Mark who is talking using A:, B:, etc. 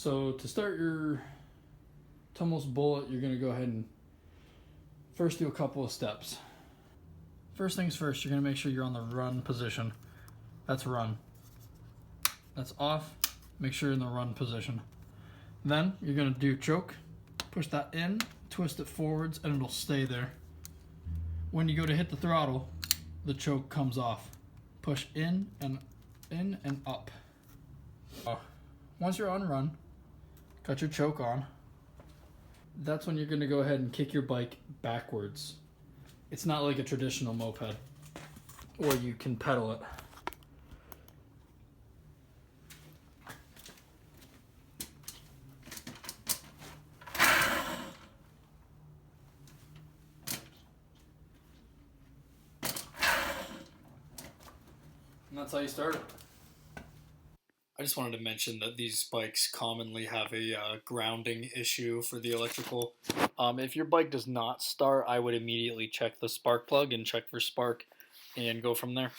A: So to start your Tomos Bullet, you're going to go ahead and first do a couple of steps. First things first, you're going to make sure you're on the run position. That's run. That's off. Make sure you're in the run position. Then you're going to do choke. Push that in, twist it forwards, and it'll stay there. When you go to hit the throttle, the choke comes off. Push in and up. Once you're on run, got your choke on, that's when you're going to go ahead and kick your bike backwards. It's not like a traditional moped, or you can pedal it. And that's how you start it. I just wanted to mention that these bikes commonly have a grounding issue for the electrical. If your bike does not start, I would immediately check the spark plug and check for spark and go from there.